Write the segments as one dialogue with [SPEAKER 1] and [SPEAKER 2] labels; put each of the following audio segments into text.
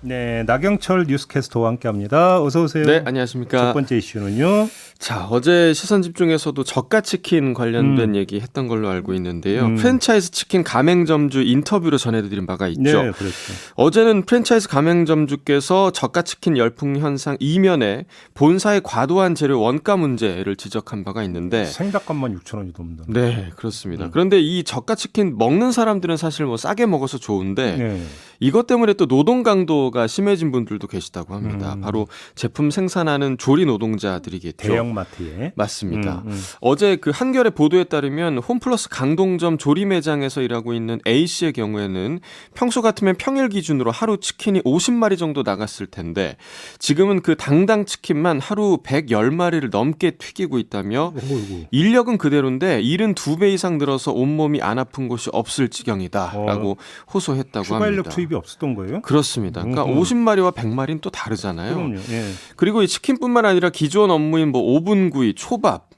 [SPEAKER 1] 네, 나경철 뉴스캐스터와 함께합니다. 어서 오세요.
[SPEAKER 2] 네, 안녕하십니까.
[SPEAKER 1] 첫 번째 이슈는요.
[SPEAKER 2] 자, 어제 시선집중에서도 저가치킨 관련된 얘기 했던 걸로 알고 있는데요. 프랜차이즈 치킨 가맹점주 인터뷰로 전해드린 바가 있죠.
[SPEAKER 1] 네, 그렇죠.
[SPEAKER 2] 어제는 프랜차이즈 가맹점주께서 저가치킨 열풍 현상 이면에 본사의 과도한 재료 원가 문제를 지적한 바가 있는데
[SPEAKER 1] 생닭값만 6,000원이 넘는다.
[SPEAKER 2] 네, 그렇습니다. 그런데 이 저가치킨 먹는 사람들은 사실 뭐 싸게 먹어서 좋은데
[SPEAKER 1] 네.
[SPEAKER 2] 이것 때문에 또 노동 강도가 심해진 분들도 계시다고 합니다. 바로 제품 생산하는 조리 노동자들이겠죠.
[SPEAKER 1] 대형마트에.
[SPEAKER 2] 맞습니다. 어제 그 한겨레 보도에 따르면 홈플러스 강동점 조리 매장에서 일하고 있는 A씨의 경우에는 평소 같으면 평일 기준으로 하루 치킨이 50마리 정도 나갔을 텐데 지금은 그 당당 치킨만 하루 110마리를 넘게 튀기고 있다며
[SPEAKER 1] 어이구.
[SPEAKER 2] 인력은 그대로인데 일은 2배 이상 늘어서 온몸이 안 아픈 곳이 없을 지경이다라고 호소했다고
[SPEAKER 1] 추가 인력
[SPEAKER 2] 합니다.
[SPEAKER 1] 투입이 없었던 거예요?
[SPEAKER 2] 그렇습니다. 그러니까 50마리와 100마리는 또 다르잖아요.
[SPEAKER 1] 그럼요. 예.
[SPEAKER 2] 그리고 이 치킨뿐만 아니라 기존 업무인 뭐 오븐구이, 초밥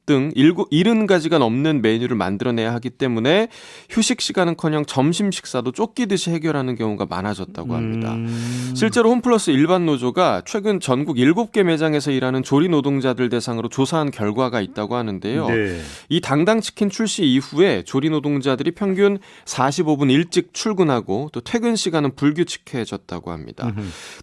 [SPEAKER 2] 등 70가지가 넘는 메뉴를 만들어내야 하기 때문에 휴식 시간은커녕 점심 식사도 쫓기듯이 해결하는 경우가 많아졌다고 합니다. 실제로 홈플러스 일반 노조가 최근 전국 7개 매장에서 일하는 조리 노동자들 대상으로 조사한 결과가 있다고 하는데요.
[SPEAKER 1] 네.
[SPEAKER 2] 이 당당치킨 출시 이후에 조리 노동자들이 평균 45분 일찍 출근하고 또 퇴근 시간은 불규칙해졌다고 합니다.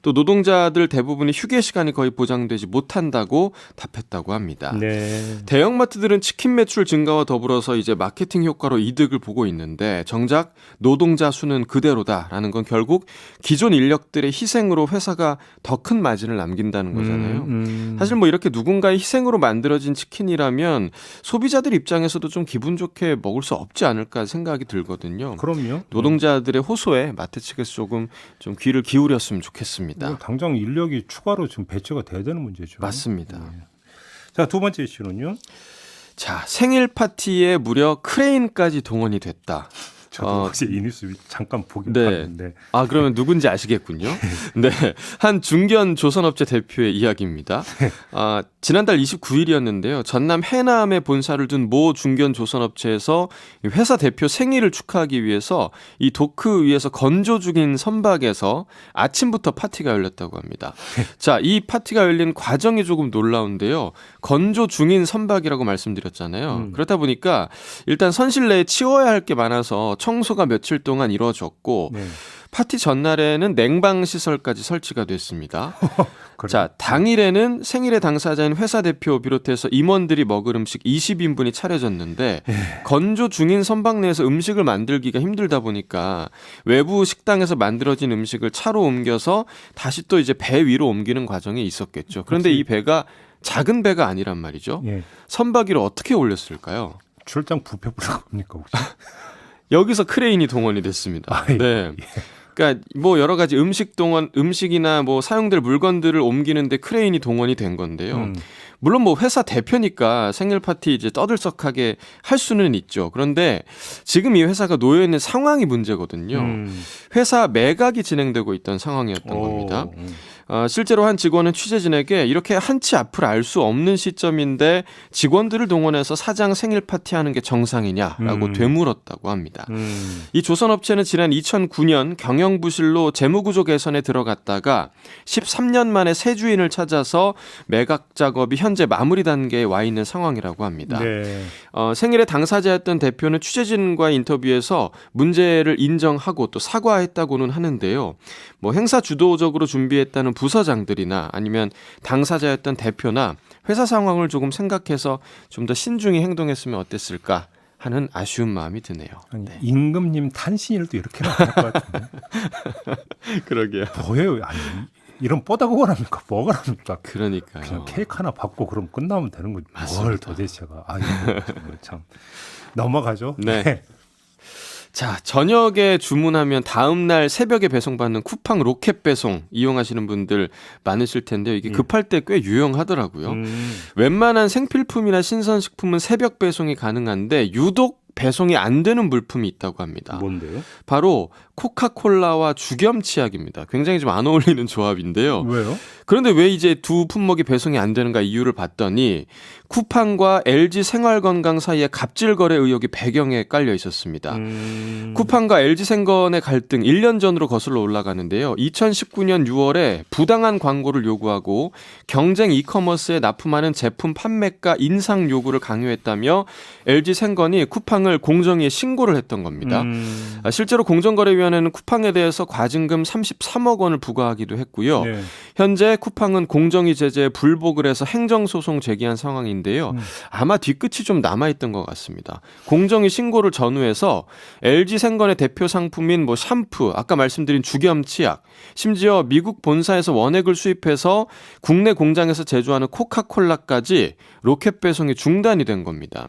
[SPEAKER 2] 또 노동자들 대부분이 휴게 시간이 거의 보장되지 못한다고 답했다고 합니다.
[SPEAKER 1] 네.
[SPEAKER 2] 대형마트들은 치킨 매출 증가와 더불어서 이제 마케팅 효과로 이득을 보고 있는데 정작 노동자 수는 그대로다라는 건 결국 기존 인력들의 희생으로 회사가 더 큰 마진을 남긴다는 거잖아요. 사실 뭐 이렇게 누군가의 희생으로 만들어진 치킨이라면 소비자들 입장에서도 좀 기분 좋게 먹을 수 없지 않을까 생각이 들거든요.
[SPEAKER 1] 그럼요.
[SPEAKER 2] 노동자들의 호소에 마트 측에서 조금 좀 귀를 기울였으면 좋겠습니다.
[SPEAKER 1] 이거 당장 인력이 추가로 지금 배치가 돼야 되는 문제죠.
[SPEAKER 2] 맞습니다.
[SPEAKER 1] 자, 두 번째 이슈는요.
[SPEAKER 2] 자, 생일 파티에 무려 크레인까지 동원이 됐다.
[SPEAKER 1] 저도 어제 이 뉴스 잠깐 보긴
[SPEAKER 2] 네.
[SPEAKER 1] 봤는데.
[SPEAKER 2] 아, 그러면 누군지 아시겠군요. 네. 한 중견 조선업체 대표의 이야기입니다. 아, 지난달 29일이었는데요. 전남 해남에 본사를 둔 모 중견 조선업체에서 회사 대표 생일을 축하하기 위해서 이 도크 위에서 건조 중인 선박에서 아침부터 파티가 열렸다고 합니다. 자, 이 파티가 열린 과정이 조금 놀라운데요. 건조 중인 선박이라고 말씀드렸잖아요. 그렇다 보니까 일단 선실내에 치워야 할 게 많아서 청소가 며칠 동안 이루어졌고
[SPEAKER 1] 네.
[SPEAKER 2] 파티 전날에는 냉방 시설까지 설치가 됐습니다. 자, 당일에는 생일의 당사자인 회사 대표 비롯해서 임원들이 먹을 음식 20인분이 차려졌는데 건조 중인 선박 내에서 음식을 만들기가 힘들다 보니까 외부 식당에서 만들어진 음식을 차로 옮겨서 다시 또 이제 배 위로 옮기는 과정이 있었겠죠. 그런데 이 배가 작은 배가 아니란 말이죠.
[SPEAKER 1] 예.
[SPEAKER 2] 선박 위로 어떻게 올렸을까요?
[SPEAKER 1] 출장 뷔페 부른 겁니까 혹시?
[SPEAKER 2] 여기서 크레인이 동원이 됐습니다.
[SPEAKER 1] 아이고,
[SPEAKER 2] 네.
[SPEAKER 1] 예.
[SPEAKER 2] 그러니까 뭐 여러 가지 음식이나 뭐 사용될 물건들을 옮기는데 크레인이 동원이 된 건데요. 물론 뭐 회사 대표니까 생일 파티 이제 떠들썩하게 할 수는 있죠. 그런데 지금 이 회사가 놓여 있는 상황이 문제거든요. 회사 매각이 진행되고 있던 상황이었던 겁니다. 실제로 한 직원은 취재진에게 이렇게 한치 앞을 알 수 없는 시점인데 직원들을 동원해서 사장 생일 파티하는 게 정상이냐라고 되물었다고 합니다. 이 조선업체는 지난 2009년 경영부실로 재무구조 개선에 들어갔다가 13년 만에 새 주인을 찾아서 매각 작업이 현재 마무리 단계에 와 있는 상황이라고 합니다.
[SPEAKER 1] 네.
[SPEAKER 2] 생일의 당사자였던 대표는 취재진과의 인터뷰에서 문제를 인정하고 또 사과했다고는 하는데요. 뭐 행사 주도적으로 준비했다는 부서장들이나 아니면 당사자였던 대표나 회사 상황을 조금 생각해서 좀 더 신중히 행동했으면 어땠을까 하는 아쉬운 마음이 드네요.
[SPEAKER 1] 아니, 임금님 탄신일도 이렇게는 안 할 것 같은데.
[SPEAKER 2] 그러게요.
[SPEAKER 1] 뭐예요? 아니, 이런 뽀다구가 합니까? 뭐가 합니까?
[SPEAKER 2] 그러니까요.
[SPEAKER 1] 그냥 케이크 하나 받고 그럼 끝나면 되는 거지.
[SPEAKER 2] 맞습니다.
[SPEAKER 1] 뭘 도대체가. 아이고, 정말 참. 넘어가죠.
[SPEAKER 2] 네. 자, 저녁에 주문하면 다음날 새벽에 배송받는 쿠팡 로켓 배송 이용하시는 분들 많으실 텐데요. 이게 급할 때 꽤 유용하더라고요. 웬만한 생필품이나 신선식품은 새벽 배송이 가능한데 유독 배송이 안 되는 물품이 있다고 합니다.
[SPEAKER 1] 뭔데요?
[SPEAKER 2] 바로 코카콜라와 주겸치약입니다. 굉장히 좀 안 어울리는 조합인데요.
[SPEAKER 1] 왜요?
[SPEAKER 2] 그런데 왜 이제 두 품목이 배송이 안 되는가 이유를 봤더니 쿠팡과 LG 생활건강 사이에 갑질 거래 의혹이 배경에 깔려 있었습니다. 쿠팡과 LG 생건의 갈등 1년 전으로 거슬러 올라가는데요. 2019년 6월에 부당한 광고를 요구하고 경쟁 이커머스에 납품하는 제품 판매가 인상 요구를 강요했다며 LG 생건이 쿠팡을 공정위에 신고를 했던 겁니다. 실제로 공정거래위원회는 쿠팡에 대해서 과징금 33억 원을 부과하기도 했고요.
[SPEAKER 1] 네.
[SPEAKER 2] 현재 쿠팡은 공정위 제재에 불복을 해서 행정소송 제기한 상황인데요. 아마 뒤끝이 좀 남아있던 것 같습니다. 공정위 신고를 전후해서 LG 생건의 대표 상품인 뭐 샴푸, 아까 말씀드린 주겸치약, 심지어 미국 본사에서 원액을 수입해서 국내 공장에서 제조하는 코카콜라까지 로켓 배송이 중단이 된 겁니다.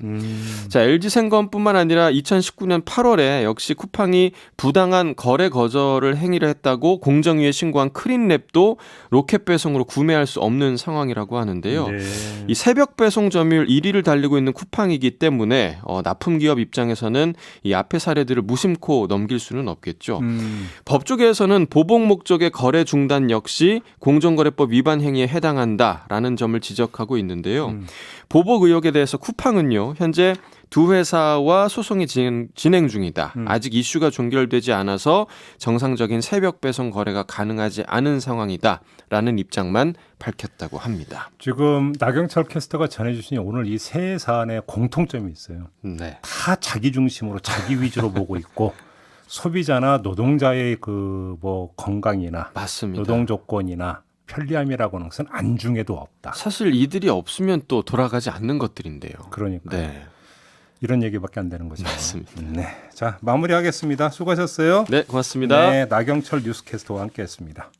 [SPEAKER 2] 자, LG 생건뿐만 아니라 2019년 8월에 역시 쿠팡이 부당한 거래 거절을 행위를 했다고 공정위에 신고한 크린랩도 로켓 배송으로 구매할 수 없는 상황이라고 하는데요.
[SPEAKER 1] 네.
[SPEAKER 2] 이 새벽 배송 점유율 1위를 달리고 있는 쿠팡이기 때문에 납품 기업 입장에서는 이 앞의 사례들을 무심코 넘길 수는 없겠죠. 법조계에서는 보복 목적의 거래 중단 역시 공정거래법 위반 행위에 해당한다라는 점을 지적하고 있는데요. 보복 의혹에 대해서 쿠팡은요, 현재 두 회사와 소송이 진행 중이다. 아직 이슈가 종결되지 않아서 정상적인 새벽 배송 거래가 가능하지 않은 상황이다. 라는 입장만 밝혔다고 합니다.
[SPEAKER 1] 지금 나경철 캐스터가 전해주신 오늘 이 세 사안의 공통점이 있어요.
[SPEAKER 2] 네.
[SPEAKER 1] 다 자기 중심으로 자기 위주로 보고 있고 소비자나 노동자의 그 뭐 건강이나
[SPEAKER 2] 맞습니다.
[SPEAKER 1] 노동 조건이나 편리함이라고 하는 것은 안중에도 없다.
[SPEAKER 2] 사실 이들이 없으면 또 돌아가지 않는 것들인데요.
[SPEAKER 1] 그러니까
[SPEAKER 2] 네.
[SPEAKER 1] 이런 얘기밖에 안 되는 거죠.
[SPEAKER 2] 맞습니다.
[SPEAKER 1] 네, 자 마무리하겠습니다. 수고하셨어요.
[SPEAKER 2] 네, 고맙습니다.
[SPEAKER 1] 네, 나경철 뉴스캐스터와 함께했습니다.